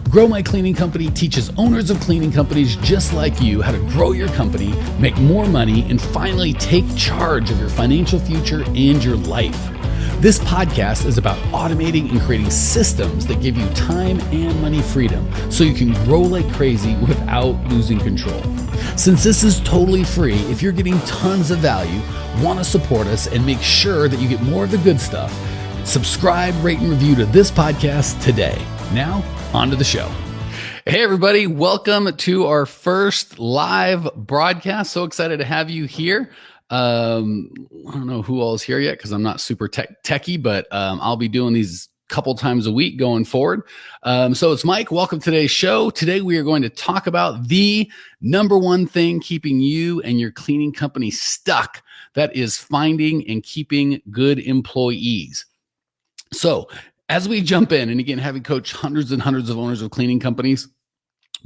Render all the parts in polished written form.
Grow My Cleaning Company teaches owners of cleaning companies just like you how to grow your company, make more money, and finally take charge of your financial future and your life. This podcast is about automating and creating systems that give you time and money freedom so you can grow like crazy without losing control. Since this is totally free, if you're getting tons of value, want to support us, and make sure that you get more of the good stuff, subscribe, rate, and review to this podcast today. Now, on to the show. Hey, everybody. Welcome to our first live broadcast. So excited to have you here. I don't know who all is here yet because I'm not super techie, but I'll be doing these couple times a week going forward. So it's Mike. Welcome to today's show. Today we are going to talk about the number one thing keeping you and your cleaning company stuck. That is finding and keeping good employees. So as we jump in, and again, having coached hundreds and hundreds of owners of cleaning companies,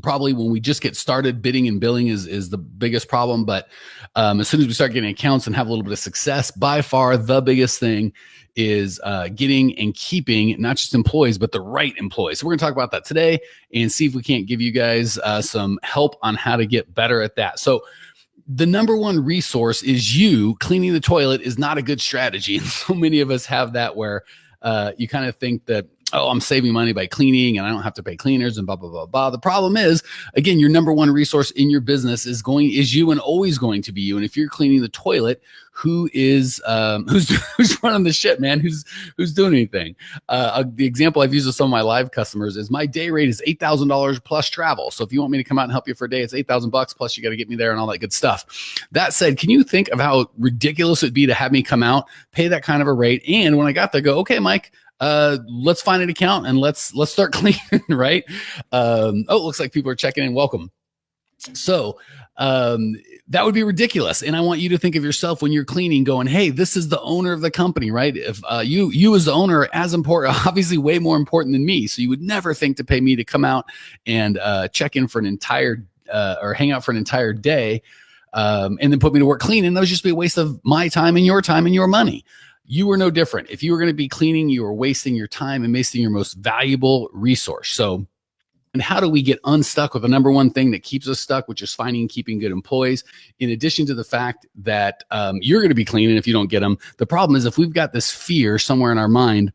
probably when we just get started, bidding and billing is the biggest problem. But as soon as we start getting accounts and have a little bit of success, by far the biggest thing is getting and keeping not just employees, but the right employees. So we're going to talk about that today and see if we can't give you guys some help on how to get better at that. So the number one resource is you. Cleaning the toilet is not a good strategy. And so many of us have that where you kind of think that, oh, I'm saving money by cleaning and I don't have to pay cleaners and blah, blah, blah, blah. The problem is, again, your number one resource in your business is you and always going to be you. And if you're cleaning the toilet, who's running the shit, man? Who's doing anything? The example I've used with some of my live customers is my day rate is $8,000 plus travel. So if you want me to come out and help you for a day, it's $8,000 plus you got to get me there and all that good stuff. That said, can you think of how ridiculous it'd be to have me come out, pay that kind of a rate, and when I got there, go, okay, Mike, let's find an account and let's start cleaning, right? It looks like people are checking in. Welcome. So that would be ridiculous. And I want you to think of yourself when you're cleaning going, hey, this is the owner of the company, right? If you as the owner are as important, obviously way more important than me. So you would never think to pay me to come out and check in for an entire or hang out for an entire day and then put me to work cleaning. That would just be a waste of my time and your money. You are no different. If you were going to be cleaning, you are wasting your time and wasting your most valuable resource. So, and how do we get unstuck with the number one thing that keeps us stuck, which is finding and keeping good employees, in addition to the fact that you're going to be cleaning if you don't get them. The problem is if we've got this fear somewhere in our mind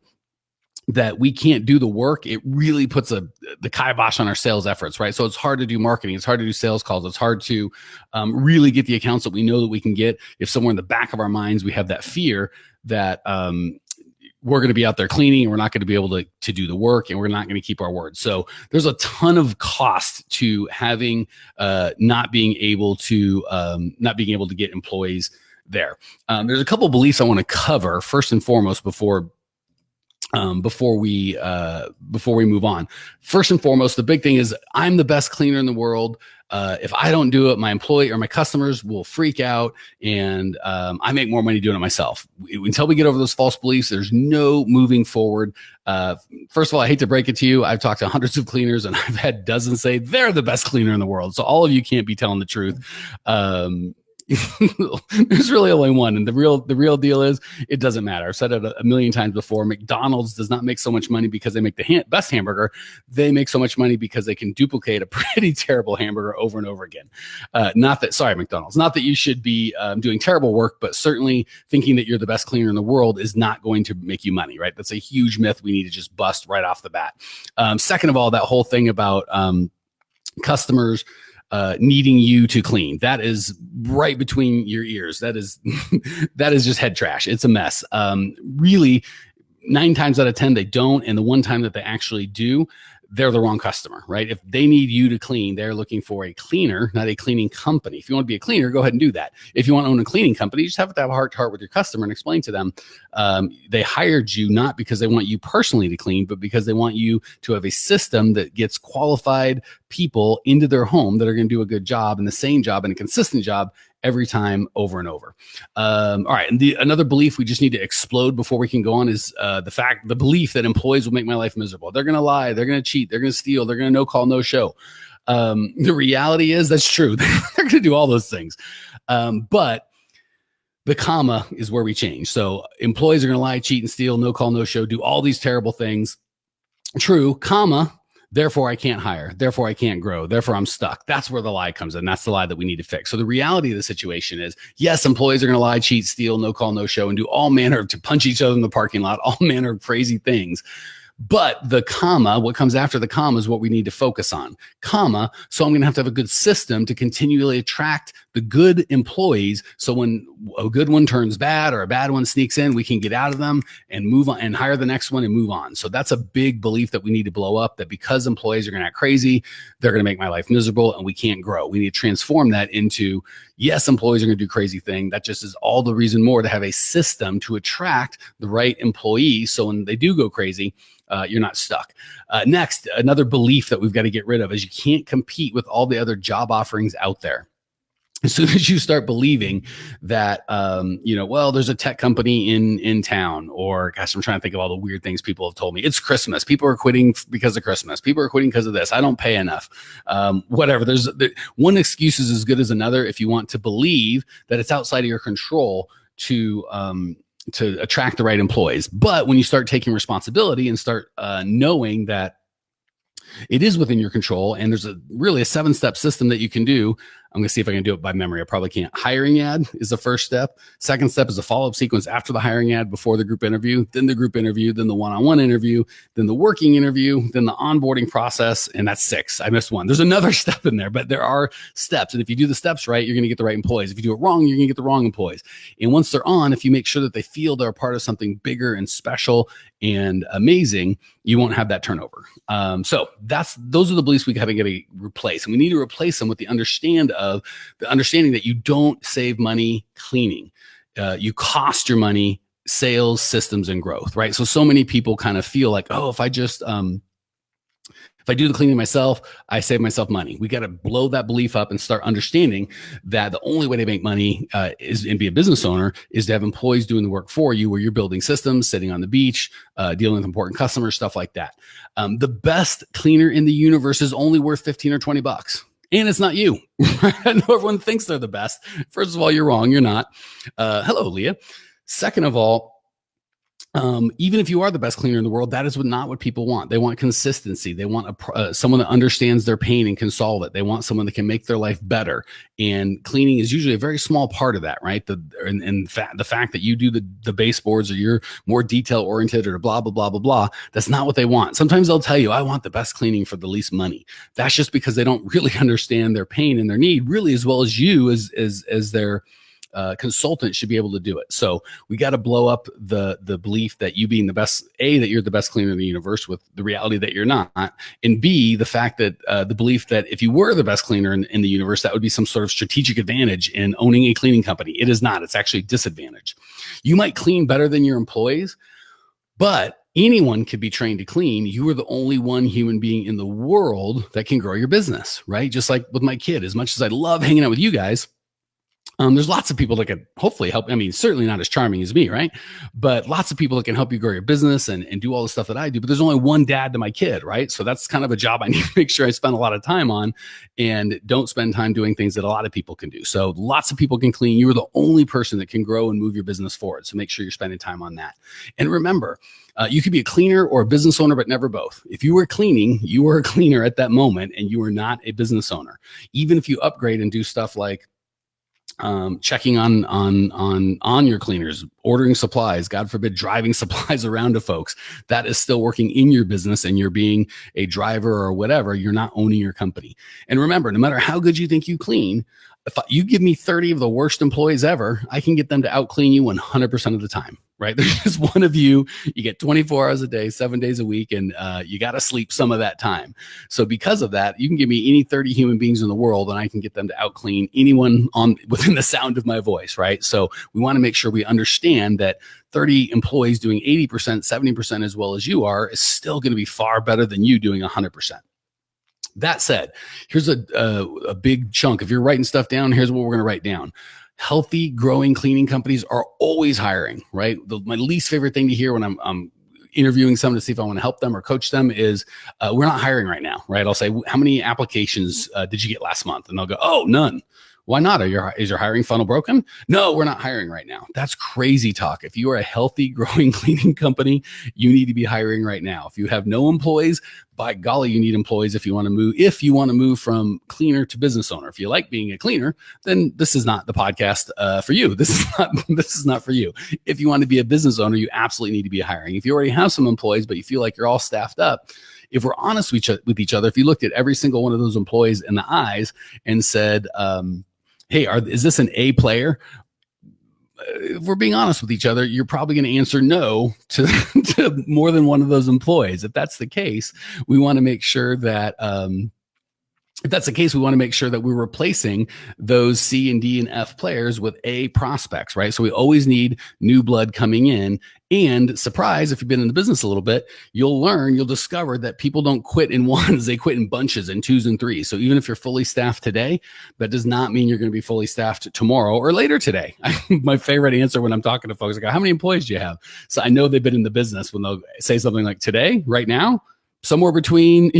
that we can't do the work, it really puts the kibosh on our sales efforts, right? So it's hard to do marketing. It's hard to do sales calls. It's hard to really get the accounts that we know that we can get if somewhere in the back of our minds we have that fear that we're going to be out there cleaning and we're not going to be able to do the work and we're not going to keep our word. So there's a ton of cost to having not being able to get employees there. There's a couple of beliefs I want to cover first and foremost before we move on. First and foremost, the big thing is I'm the best cleaner in the world. If I don't do it, my employee or my customers will freak out, and I make more money doing it myself. Until we get over those false beliefs, there's no moving forward. First of all, I hate to break it to you. I've talked to hundreds of cleaners, and I've had dozens say they're the best cleaner in the world. So all of you can't be telling the truth. There's really only one, and the real deal is it doesn't matter. I've said it a million times before. McDonald's does not make so much money because they make the best hamburger. They make so much money because they can duplicate a pretty terrible hamburger over and over again. McDonald's. Not that you should be doing terrible work, but certainly thinking that you're the best cleaner in the world is not going to make you money, right? That's a huge myth we need to just bust right off the bat. Second of all, that whole thing about customers needing you to clean. That is right between your ears. That is just head trash. It's a mess. Really, 9 times out of 10, they don't. And the one time that they actually do, they're the wrong customer, right? If they need you to clean, they're looking for a cleaner, not a cleaning company. If you want to be a cleaner, go ahead and do that. If you want to own a cleaning company, you just have to have a heart to heart with your customer and explain to them they hired you not because they want you personally to clean, but because they want you to have a system that gets qualified people into their home that are going to do a good job and the same job and a consistent job every time over and over. All right. And another belief we just need to explode before we can go on is the belief that employees will make my life miserable. They're going to lie. They're going to cheat. They're going to steal. They're going to no call, no show. The reality is that's true. They're going to do all those things. But the comma is where we change. So employees are going to lie, cheat, and steal, no call, no show, do all these terrible things. True, comma, Therefore, I can't hire. Therefore, I can't grow. Therefore, I'm stuck. That's where the lie comes in. That's the lie that we need to fix. So the reality of the situation is, yes, employees are going to lie, cheat, steal, no call, no show, and do all manner of, to punch each other in the parking lot, all manner of crazy things. But the comma, what comes after the comma is what we need to focus on. Comma, so I'm going to have a good system to continually attract the good employees. So when a good one turns bad or a bad one sneaks in, we can get out of them and move on and hire the next one and move on. So that's a big belief that we need to blow up, that because employees are going to act crazy, they're going to make my life miserable and we can't grow. We need to transform that into, yes, employees are going to do crazy things. That just is all the reason more to have a system to attract the right employees. So when they do go crazy, you're not stuck. Next, another belief that we've got to get rid of is you can't compete with all the other job offerings out there. As soon as you start believing that, well, there's a tech company in town, or gosh, I'm trying to think of all the weird things people have told me. It's Christmas. People are quitting because of Christmas. People are quitting because of this. I don't pay enough. Whatever. One excuse is as good as another. If you want to believe that it's outside of your control to attract the right employees. But when you start taking responsibility and start knowing that it is within your control, and there's really a 7-step system that you can do. I'm going to see if I can do it by memory. I probably can't. Hiring ad is the first step. Second step is a follow-up sequence after the hiring ad, before the group interview, then the group interview, then the one-on-one interview, then the working interview, then the onboarding process. And that's 6. I missed one. There's another step in there, but there are steps. And if you do the steps right, you're going to get the right employees. If you do it wrong, you're going to get the wrong employees. And once they're on, if you make sure that they feel they're a part of something bigger and special and amazing, you won't have that turnover. So those are the beliefs we got to replace. And we need to replace them with the understanding that you don't save money cleaning. You cost your money sales, systems, and growth, right? So many people kind of feel like, oh, if I just, if I do the cleaning myself, I save myself money. We got to blow that belief up and start understanding that the only way to make money and be a business owner is to have employees doing the work for you, where you're building systems, sitting on the beach, dealing with important customers, stuff like that. The best cleaner in the universe is only worth 15 or 20 bucks. And it's not you. I know everyone thinks they're the best. First of all, you're wrong. You're not. Hello, Leah. Second of all, even if you are the best cleaner in the world, that is not what people want. They want consistency. They want someone that understands their pain and can solve it. They want someone that can make their life better. And cleaning is usually a very small part of that, right? The fact that you do the baseboards, or you're more detail oriented, or blah, blah, blah, blah, blah. That's not what they want. Sometimes they'll tell you, I want the best cleaning for the least money. That's just because they don't really understand their pain and their need really as well as you as their consultant should be able to do it. So we got to blow up the belief that you being the best, A, that you're the best cleaner in the universe, with the reality that you're not, and B, the fact that the belief that if you were the best cleaner in the universe, that would be some sort of strategic advantage in owning a cleaning company. It is not. It's actually a disadvantage. You might clean better than your employees, but anyone could be trained to clean. You are the only one human being in the world that can grow your business, right? Just like with my kid, as much as I love hanging out with you guys, there's lots of people that can hopefully help. I mean, certainly not as charming as me, right? But lots of people that can help you grow your business and do all the stuff that I do. But there's only one dad to my kid, right? So that's kind of a job I need to make sure I spend a lot of time on, and don't spend time doing things that a lot of people can do. So lots of people can clean. You are the only person that can grow and move your business forward. So make sure you're spending time on that. And remember, you could be a cleaner or a business owner, but never both. If you were cleaning, you were a cleaner at that moment, and you were not a business owner. Even if you upgrade and do stuff like checking on your cleaners, ordering supplies, God forbid, driving supplies around to folks, that is still working in your business, and you're being a driver or whatever. You're not owning your company. And remember, no matter how good you think you clean, if you give me 30 of the worst employees ever, I can get them to out clean you 100% of the time, right? There's just one of you. You get 24 hours a day, 7 days a week, and you got to sleep some of that time. So because of that, you can give me any 30 human beings in the world, and I can get them to out clean anyone within the sound of my voice, right? So we want to make sure we understand that 30 employees doing 80%, 70% as well as you are is still going to be far better than you doing 100%. That said, here's a big chunk. If you're writing stuff down, here's what we're going to write down. Healthy, growing cleaning companies are always hiring, right? My least favorite thing to hear when I'm interviewing someone to see if I want to help them or coach them is, we're not hiring right now, right? I'll say, how many applications did you get last month? And they'll go, oh, none. Why not? Is your hiring funnel broken? No, we're not hiring right now. That's crazy talk. If you are a healthy, growing cleaning company, you need to be hiring right now. If you have no employees, by golly, you need employees if you want to move. If you want to move from cleaner to business owner, if you like being a cleaner, then this is not the podcast for you. This is not for you. If you want to be a business owner, you absolutely need to be hiring. If you already have some employees, but you feel like you're all staffed up, if we're honest with each other, if you looked at every single one of those employees in the eyes and said, hey, is this an A player? If we're being honest with each other, you're probably going to answer no to, to more than one of those employees. If that's the case, we want to make sure that if that's the case, we want to make sure that we're replacing those C and D and F players with A prospects, right? So we always need new blood coming in. And surprise, if you've been in the business a little bit, you'll discover that people don't quit in ones, they quit in bunches and twos and threes. So even if you're fully staffed today, that does not mean you're going to be fully staffed tomorrow or later today. My favorite answer when I'm talking to folks, I go, how many employees do you have? So I know they've been in the business when they'll say something like today, right now, somewhere between...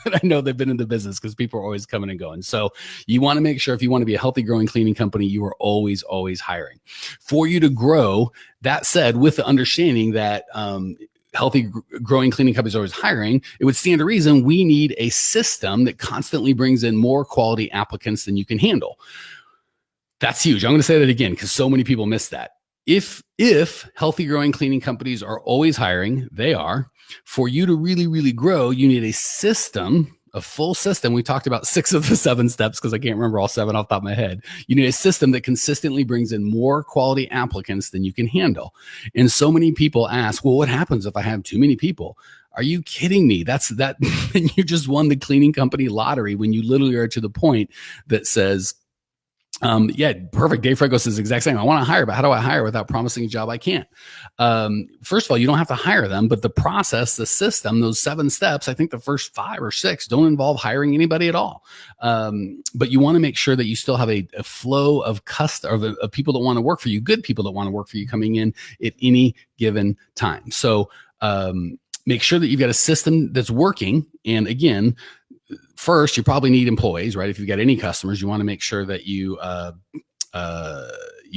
I know they've been in the business because people are always coming and going. So you want to make sure if you want to be a healthy, growing cleaning company, you are always, always hiring. For you to grow, that said, with the understanding that healthy, growing cleaning companies are always hiring, it would stand to reason we need a system that constantly brings in more quality applicants than you can handle. That's huge. I'm going to say that again because so many people miss that. If healthy, growing cleaning companies are always hiring, they are. For you to really, really grow, you need a system, a full system. We talked about 6 of the 7 steps because I can't remember all 7 off the top of my head. You need a system that consistently brings in more quality applicants than you can handle. And so many people ask, well, what happens if I have too many people? Are you kidding me? That's you just won the cleaning company lottery when you literally are to the point that says, yeah, perfect. Dave Franco says the exact same. I want to hire, but how do I hire without promising a job I can't? First of all, you don't have to hire them, but the process, the system, those 7 steps, I think the first 5 or 6 don't involve hiring anybody at all. But you want to make sure that you still have a flow of of people that want to work for you, good people that want to work for you coming in at any given time. So make sure that you've got a system that's working. And again, first, you probably need employees, right? If you've got any customers, you want to make sure that you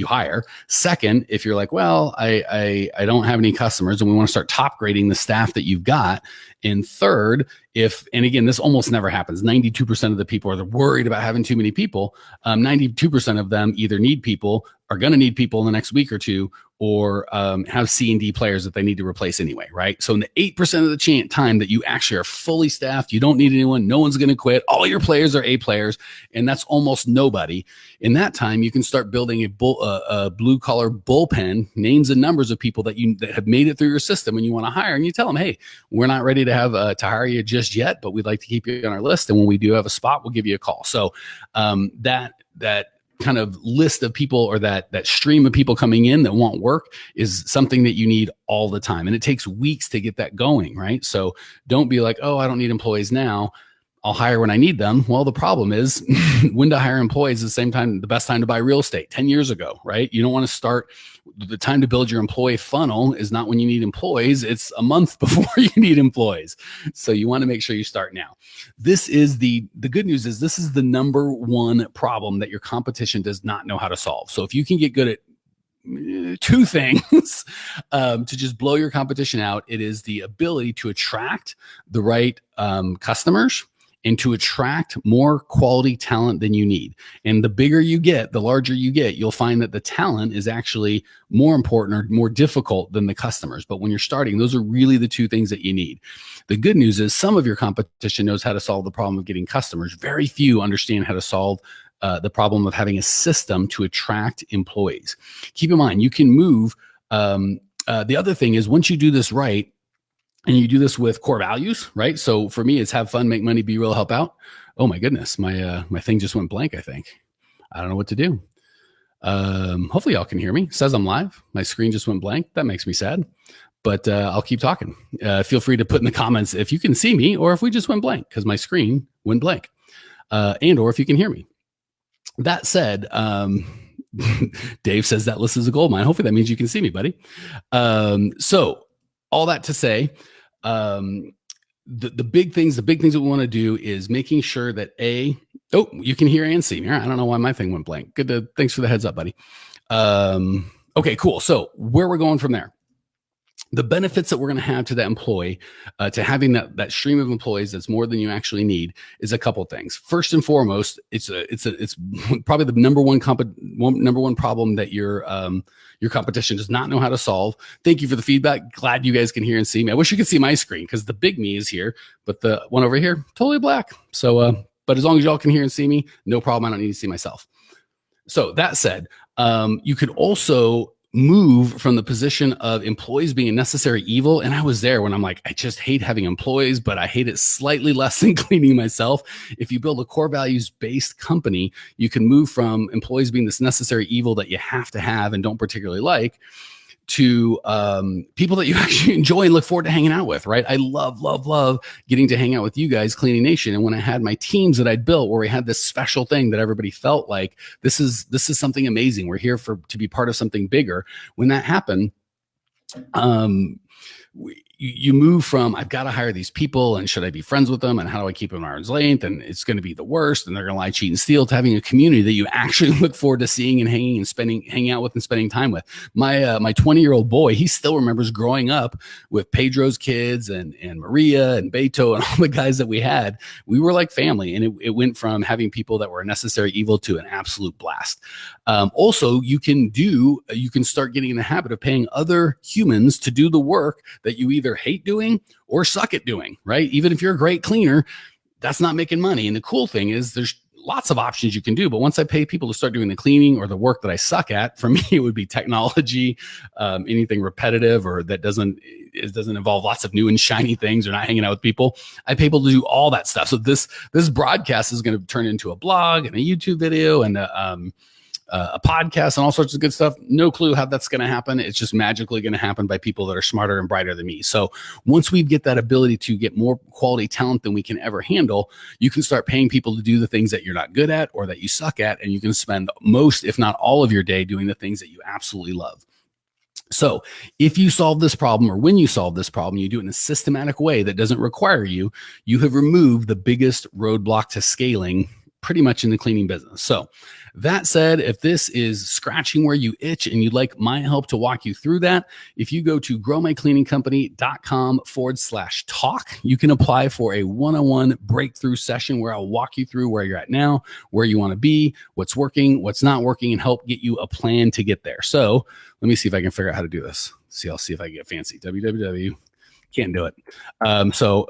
hire. Second, if you're like, well, I don't have any customers, and we want to start top grading the staff that you've got. And third, and again, this almost never happens. 92% of the people are worried about having too many people. 92% of them either need people, are going to need people in the next week or two, or have C and D players that they need to replace anyway, right? So in the 8% of the time that you actually are fully staffed, you don't need anyone, no one's going to quit, all your players are A players, and that's almost nobody. In that time, you can start building a blue-collar bullpen, names and numbers of people that have made it through your system and you want to hire, and you tell them, hey, we're not ready to hire you just yet, but we'd like to keep you on our list, and when we do have a spot, we'll give you a call. So that kind of list of people, or that stream of people coming in that want work, is something that you need all the time. And it takes weeks to get that going, right? So don't be like, oh, I don't need employees now, I'll hire when I need them. Well, the problem is when to hire employees is the best time to buy real estate 10 years ago, right? You don't want to start, the time to build your employee funnel is not when you need employees. It's a month before you need employees. So you want to make sure you start now. This is the good news is this is the number one problem that your competition does not know how to solve. So if you can get good at 2 things to just blow your competition out, it is the ability to attract the right customers and to attract more quality talent than you need. And the bigger you get, the larger you get, you'll find that the talent is actually more important or more difficult than the customers. But when you're starting, those are really the 2 things that you need. The good news is some of your competition knows how to solve the problem of getting customers. Very few understand how to solve the problem of having a system to attract employees. Keep in mind, you can move. The other thing is, once you do this right, and you do this with core values, right? So for me, it's have fun, make money, be real, help out. Oh my goodness, my thing just went blank, I think. I don't know what to do. Hopefully y'all can hear me. It says I'm live. My screen just went blank. That makes me sad, but I'll keep talking. Feel free to put in the comments if you can see me or if we just went blank, because my screen went blank, and or if you can hear me. That said, Dave says that list is a gold mine. Hopefully that means you can see me, buddy. So all that to say, the big things that we want to do is making sure that Oh, you can hear and see me. I don't know why my thing went blank. Thanks for the heads up, buddy. Okay, cool. So where we're going from there. The benefits that we're going to have to that employee, to having that stream of employees that's more than you actually need, is a couple of things. First and foremost, it's probably the number one problem that your competition does not know how to solve. Thank you for the feedback. Glad you guys can hear and see me. I wish you could see my screen because the big me is here, but the one over here totally black. So, but as long as y'all can hear and see me, no problem. I don't need to see myself. So that said, you could also move from the position of employees being a necessary evil. And I was there when I'm like, I just hate having employees, but I hate it slightly less than cleaning myself. If you build a core values based company, you can move from employees being this necessary evil that you have to have and don't particularly like, to people that you actually enjoy and look forward to hanging out with, right? I love getting to hang out with you guys, Cleaning Nation. And when I had my teams that I'd built where we had this special thing that everybody felt like this is something amazing. We're here to be part of something bigger. When that happened, you move from, I've got to hire these people and should I be friends with them and how do I keep them at arm's length and it's going to be the worst and they're going to lie, cheat, and steal, to having a community that you actually look forward to seeing and hanging out with and spending time with. My 20-year-old boy, he still remembers growing up with Pedro's kids and Maria and Beto and all the guys that we had. We were like family, and it went from having people that were a necessary evil to an absolute blast. Also, you can start getting in the habit of paying other humans to do the work that you either hate doing or suck at doing, right? Even if you're a great cleaner, that's not making money. And the cool thing is there's lots of options you can do. But once I pay people to start doing the cleaning or the work that I suck at, for me, it would be technology, anything repetitive or that doesn't involve lots of new and shiny things or not hanging out with people. I pay people to do all that stuff. So this broadcast is going to turn into a blog and a YouTube video and a podcast and all sorts of good stuff. No clue how that's going to happen. It's just magically going to happen by people that are smarter and brighter than me. So once we get that ability to get more quality talent than we can ever handle, you can start paying people to do the things that you're not good at or that you suck at. And you can spend most, if not all of your day doing the things that you absolutely love. So if you solve this problem, or when you solve this problem, you do it in a systematic way that doesn't require you have removed the biggest roadblock to scaling pretty much in the cleaning business. So that said, if this is scratching where you itch and you'd like my help to walk you through that, if you go to growmycleaningcompany.com/talk, you can apply for a one-on-one breakthrough session where I'll walk you through where you're at now, where you want to be, what's working, what's not working, and help get you a plan to get there. So let me see if I can figure out how to do this. I'll see if I can get fancy. www. Can't do it. So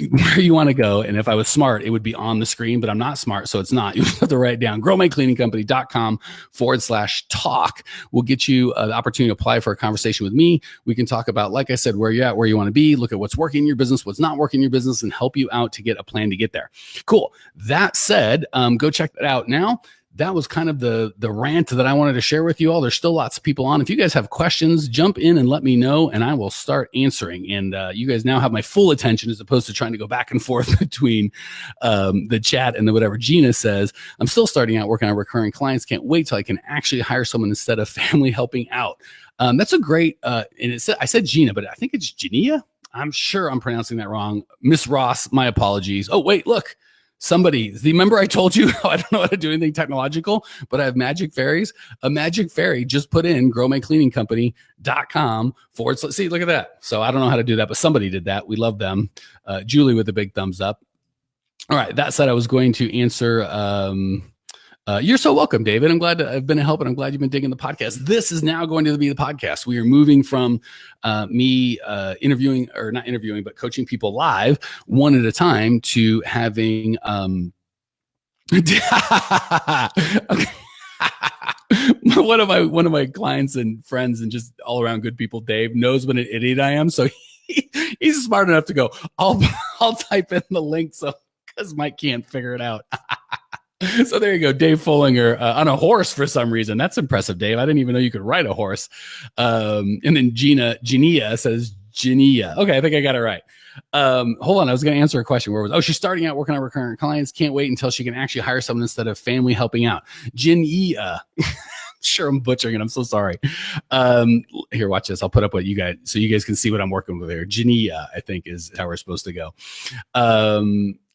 where you want to go. And if I was smart, it would be on the screen, but I'm not smart. So it's not. You have to write it down. growmycleaningcompany.com/talk will get you the opportunity to apply for a conversation with me. We can talk about, like I said, where you're at, where you want to be, look at what's working in your business, what's not working in your business, and help you out to get a plan to get there. Cool. That said, go check that out now. That was kind of the rant that I wanted to share with you all. There's still lots of people on. If you guys have questions, jump in and let me know, and I will start answering. And you guys now have my full attention as opposed to trying to go back and forth between the chat and whatever Gina says. I'm still starting out working on recurring clients. Can't wait till I can actually hire someone instead of family helping out. That's a great, and I said Gina, but I think it's Genia. I'm sure I'm pronouncing that wrong. Miss Ross, my apologies. Oh, wait, look. Remember I told you I don't know how to do anything technological, but I have magic fairies. A magic fairy just put in growmycleaningcompany.com / see, look at that. So I don't know how to do that, but somebody did that. We love them. Julie with a big thumbs up. All right. That said, I was going to answer, you're so welcome, David. I'm glad I've been a help, and I'm glad you've been digging the podcast. This is now going to be the podcast. We are moving from me interviewing, or not interviewing, but coaching people live one at a time to having one of my clients and friends and just all around good people, Dave, knows what an idiot I am. So he's smart enough to go, I'll type in the link because Mike can't figure it out. So there you go, Dave Follinger on a horse for some reason. That's impressive, Dave. I didn't even know you could ride a horse. And then Genia says Genia. Okay, I think I got it right. Hold on, I was going to answer a question. Where was? Oh, she's starting out working on recurring clients. Can't wait until she can actually hire someone instead of family helping out. Genia. sure I'm butchering it. I'm so sorry. Here, watch this. I'll put up what you guys, so you guys can see what I'm working with here. Jania, I think, is how we're supposed to go.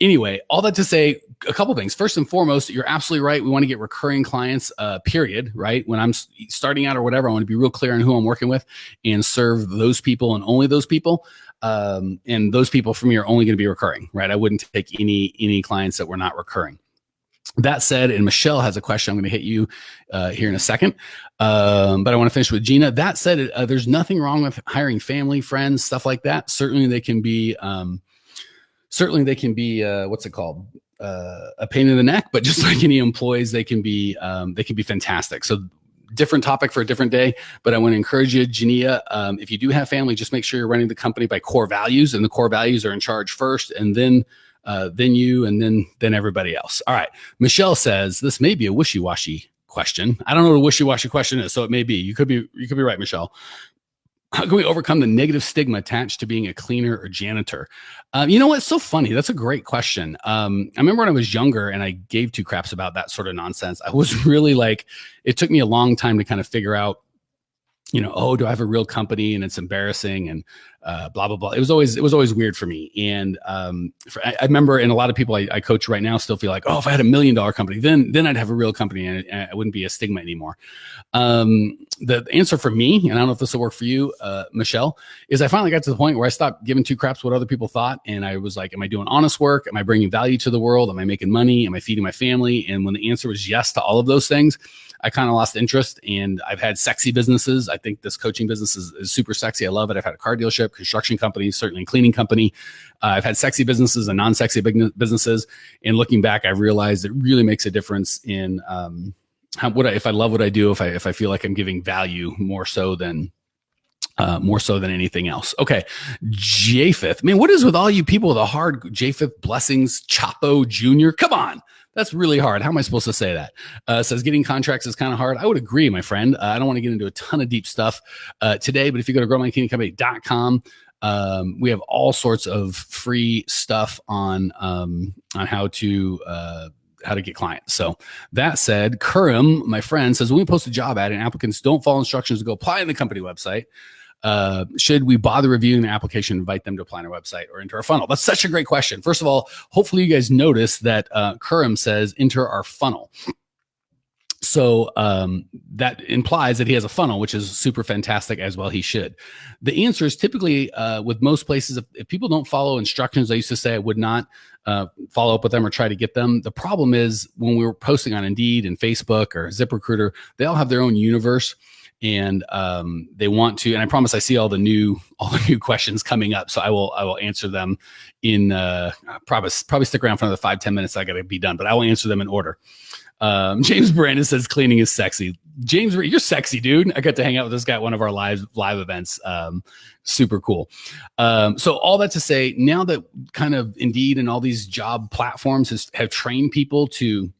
Anyway, all that to say, a couple things. First and foremost, you're absolutely right. We want to get recurring clients, period, right? When I'm starting out or whatever, I want to be real clear on who I'm working with and serve those people and only those people. And those people for me are only going to be recurring, right? I wouldn't take any clients that were not recurring. That said, and Michelle has a question. I'm going to hit you here in a second, but I want to finish with Gina. That said, there's nothing wrong with hiring family, friends, stuff like that. Certainly, they can be. What's it called? A pain in the neck. But just like any employees, they can be fantastic. So, different topic for a different day. But I want to encourage you, Jania, if you do have family, just make sure you're running the company by core values, and the core values are in charge first, and then you, and then everybody else. All right. Michelle says this may be a wishy-washy question. I don't know what a wishy-washy question is, so it may be. You could be right, Michelle. How can we overcome the negative stigma attached to being a cleaner or janitor? You know what? It's so funny. That's a great question. I remember when I was younger and I gave two craps about that sort of nonsense. I was really like, it took me a long time to kind of figure out, oh, do I have a real company and it's embarrassing and blah, blah, blah. It was always weird for me. And I remember, and a lot of people I coach right now still feel like, oh, if I had $1 million company, then I'd have a real company and it wouldn't be a stigma anymore. The answer for me, and I don't know if this will work for you, Michelle, is I finally got to the point where I stopped giving two craps what other people thought. And I was like, am I doing honest work? Am I bringing value to the world? Am I making money? Am I feeding my family? And when the answer was yes to all of those things, I kind of lost interest, and I've had sexy businesses. I think this coaching business is super sexy. I love it. I've had a car dealership, construction company, certainly a cleaning company. I've had sexy businesses and non-sexy businesses. And looking back, I realized it really makes a difference in if I love what I do, if I feel like I'm giving value more so than anything else. Okay. Japheth, man, what is with all you people with a hard Japheth Blessings Chapo Jr.? Come on. That's really hard. How am I supposed to say that? Says getting contracts is kind of hard. I would agree, my friend. I don't want to get into a ton of deep stuff today, but if you go to growmycleaningcompany.com, we have all sorts of free stuff on how to get clients. So that said, Kurum, my friend, says, when we post a job ad and applicants don't follow instructions to go apply on the company website, should we bother reviewing the application, invite them to apply on our website or into our funnel? That's such a great question. First of all, hopefully you guys notice that Kurum says enter our funnel. So that implies that he has a funnel, which is super fantastic, as well he should. The answer is typically with most places, if people don't follow instructions, I used to say I would not follow up with them or try to get them. The problem is when we were posting on Indeed and Facebook or ZipRecruiter, they all have their own universe. And they want to, and I promise I see all the new questions coming up. So I will answer them in probably stick around for another 5-10 minutes. I got to be done, but I will answer them in order. James Brandon says cleaning is sexy. James, you're sexy, dude. I got to hang out with this guy at one of our live events. Super cool. So all that to say, now that kind of Indeed and all these job platforms have trained people to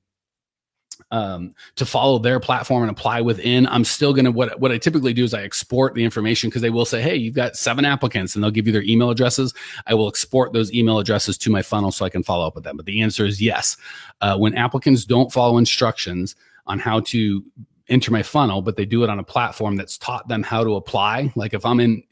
follow their platform and apply within, I'm still going to, what I typically do is I export the information, because they will say, hey, you've got 7 applicants, and they'll give you their email addresses. I will export those email addresses to my funnel so I can follow up with them. But the answer is yes. When applicants don't follow instructions on how to enter my funnel, but they do it on a platform that's taught them how to apply. Like if I'm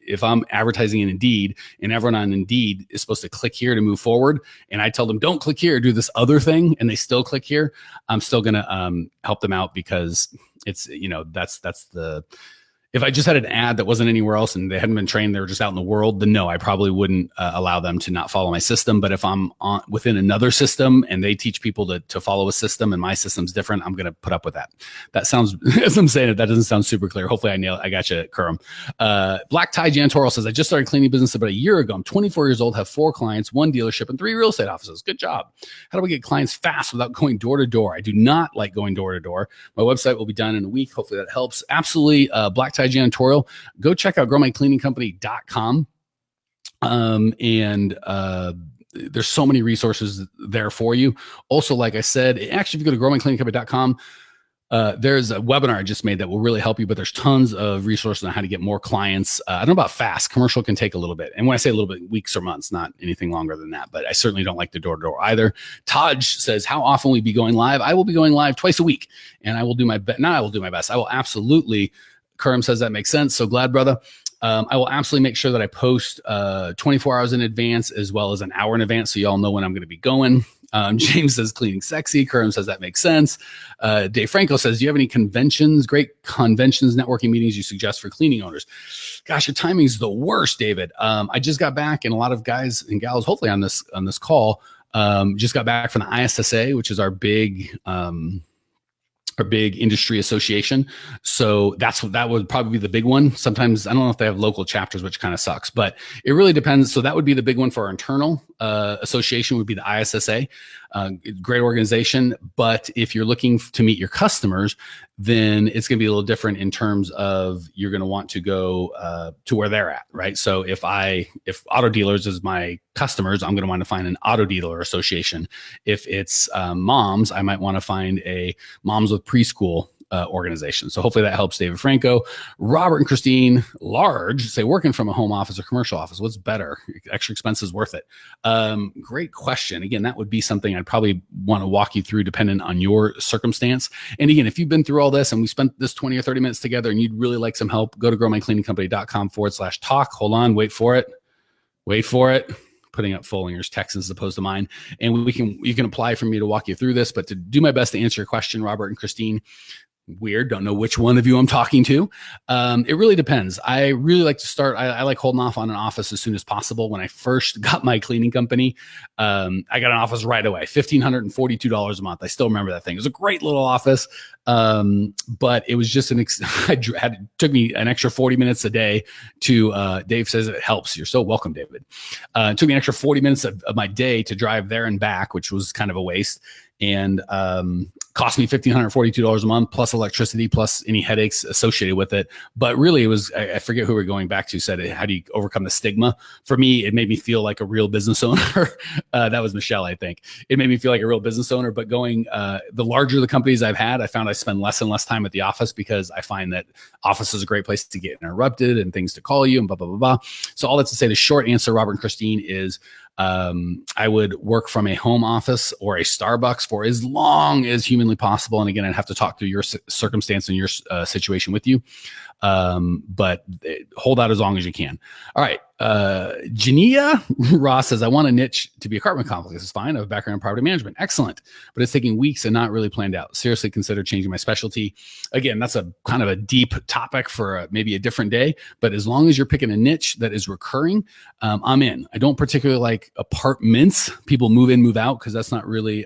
advertising in Indeed, and everyone on Indeed is supposed to click here to move forward, and I tell them, don't click here, do this other thing, and they still click here, I'm still going to help them out, because it's, that's the, if I just had an ad that wasn't anywhere else and they hadn't been trained, they were just out in the world, then no, I probably wouldn't allow them to not follow my system. But if I'm within another system and they teach people to follow a system and my system's different, I'm going to put up with that. That sounds, as I'm saying it, that doesn't sound super clear. Hopefully I got you, Kurum. Black Tie Janitorial says, I just started cleaning business about a year ago. I'm 24 years old, have 4 clients, 1 dealership, and 3 real estate offices. Good job. How do we get clients fast without going door to door? I do not like going door to door. My website will be done in a week. Hopefully that helps. Absolutely. Black Tie Janitorial. Go check out growmycleaningcompany.com. There's so many resources there for you. Also, like I said, actually, if you go to growmycleaningcompany.com, There's a webinar I just made that will really help you, but there's tons of resources on how to get more clients. I don't know about fast. Commercial can take a little bit. And when I say a little bit, weeks or months, not anything longer than that, but I certainly don't like the door-to-door either. Taj says, how often will we be going live? I will be going live twice a week, and I will do my best. Now I will do my best. I will absolutely. Karim says that makes sense. So glad, brother. I will absolutely make sure that I post 24 hours in advance as well as an hour in advance, so y'all know when I'm going to be going. James says cleaning sexy. Karim says that makes sense. Dave Franco says, do you have any great conventions, networking meetings you suggest for cleaning owners? Gosh, your timing's the worst, David. I just got back, and a lot of guys and gals, hopefully on this call, just got back from the ISSA, which is our big industry association. So that would probably be the big one. Sometimes I don't know if they have local chapters, which kind of sucks, but it really depends. So that would be the big one for our internal association, would be the ISSA. Great organization. But if you're looking to meet your customers, then it's going to be a little different in terms of you're going to want to go to where they're at, right? So if auto dealers is my customers, I'm going to want to find an auto dealer association. If it's moms, I might want to find a moms with preschool organization. So hopefully that helps, David Franco. Robert and Christine Large say, working from a home office or commercial office, what's better? Extra expenses worth it? Great question. Again, that would be something I'd probably want to walk you through depending on your circumstance. And again, if you've been through all this and we spent this 20 or 30 minutes together and you'd really like some help, go to growmycleaningcompany.com/talk. Hold on, wait for it. Putting up Follier's Texans as opposed to mine. And you can apply for me to walk you through this, but to do my best to answer your question, Robert and Christine, weird. Don't know which one of you I'm talking to. It really depends. I really like to start. I like holding off on an office as soon as possible. When I first got my cleaning company, I got an office right away, $1,542 a month. I still remember that thing. It was a great little office. But it was just it took me an extra 40 minutes a day to, Dave says it helps. You're so welcome, David. It took me an extra 40 minutes of my day to drive there and back, which was kind of a waste. And cost me $1,542 a month plus electricity plus any headaches associated with it. But really it was, I forget who we're going back to, said, how do you overcome the stigma? For me, it made me feel like a real business owner. That was Michelle, I think. It made me feel like a real business owner. But going, the larger the companies I've had, I found I spend less and less time at the office because I find that office is a great place to get interrupted and things to call you and blah, blah, blah, blah. So all that to say, the short answer, Robert and Christine, is I would work from a home office or a Starbucks for as long as humanly possible. And again, I'd have to talk through your circumstance and your situation with you. But hold out as long as you can. All right. Jania Ross says, I want a niche to be apartment complex. This is fine. I have a background in property management. Excellent. But it's taking weeks and not really planned out. Seriously consider changing my specialty. Again, that's a kind of a deep topic for maybe a different day. But as long as you're picking a niche that is recurring, I'm in. I don't particularly like apartments. People move in, move out, because that's not really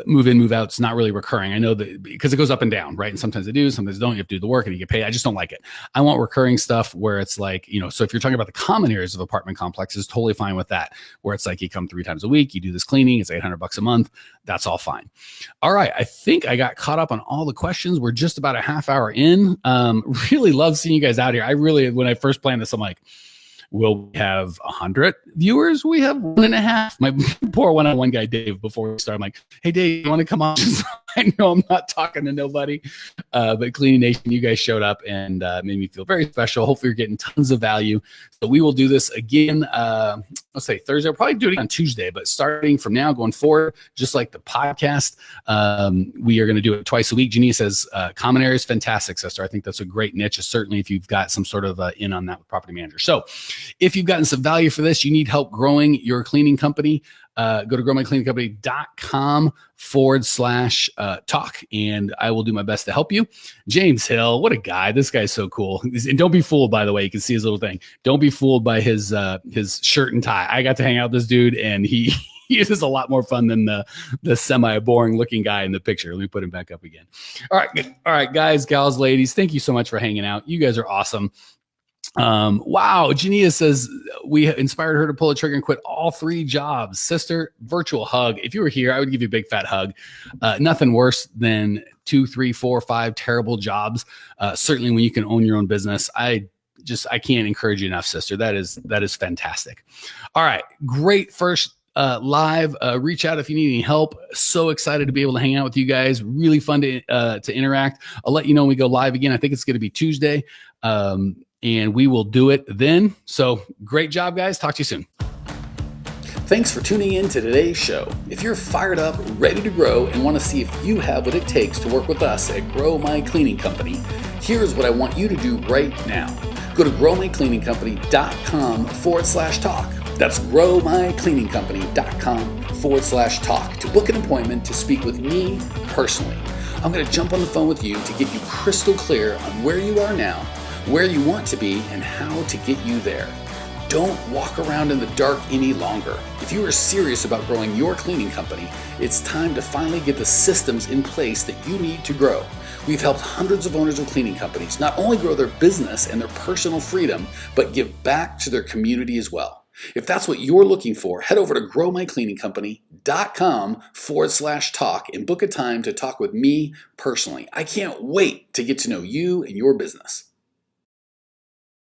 move in, move out. It's not really recurring. I know that because it goes up and down, right? And sometimes they do, sometimes they don't. You have to do the work and you get paid. I just don't like it. I want recurring stuff where it's like, so if you're talking about the common areas of apartment complexes, totally fine with that. Where it's like you come 3 times a week, you do this cleaning, it's $800 a month. That's all fine. All right. I think I got caught up on all the questions. We're just about a half hour in. Really love seeing you guys out here. When I first planned this, I'm like, will we have 100 viewers? We have 1.5. My poor one-on-one guy, Dave, before we start, I'm like, hey, Dave, you want to come on? I know I'm not talking to nobody, but Cleaning Nation, you guys showed up and made me feel very special. Hopefully you're getting tons of value. So we will do this again, let's say Thursday. We'll probably do it on Tuesday, but starting from now going forward, just like the podcast, we are going to do it twice a week. Jeannie says, common areas, fantastic, sister. I think that's a great niche, certainly if you've got some sort of in on that with property manager. So if you've gotten some value for this, you need help growing your cleaning company, go to growmycleaningcompany.com/talk, and I will do my best to help you. James Hill, what a guy. This guy's so cool. And don't be fooled, by the way. You can see his little thing. Don't be fooled by his shirt and tie. I got to hang out with this dude, and he is a lot more fun than the semi-boring looking guy in the picture. Let me put him back up again. All right, guys, gals, ladies, thank you so much for hanging out. You guys are awesome. Wow. Jania says we inspired her to pull a trigger and quit all 3 jobs. Sister, virtual hug. If you were here, I would give you a big fat hug. Nothing worse than 2, 3, 4, 5 terrible jobs. Certainly when you can own your own business. I can't encourage you enough, sister. That is fantastic. All right. Great first live. Reach out if you need any help. So excited to be able to hang out with you guys. Really fun to interact. I'll let you know when we go live again. I think it's going to be Tuesday, and we will do it then. So great job, guys. Talk to you soon. Thanks for tuning in to today's show. If you're fired up, ready to grow, and want to see if you have what it takes to work with us at Grow My Cleaning Company, here's what I want you to do right now. Go to growmycleaningcompany.com/talk. That's growmycleaningcompany.com/talk to book an appointment to speak with me personally. I'm going to jump on the phone with you to get you crystal clear on where you are now, where you want to be, and how to get you there. Don't walk around in the dark any longer. If you are serious about growing your cleaning company, it's time to finally get the systems in place that you need to grow. We've helped hundreds of owners of cleaning companies not only grow their business and their personal freedom, but give back to their community as well. If that's what you're looking for, head over to growmycleaningcompany.com/talk and book a time to talk with me personally. I can't wait to get to know you and your business.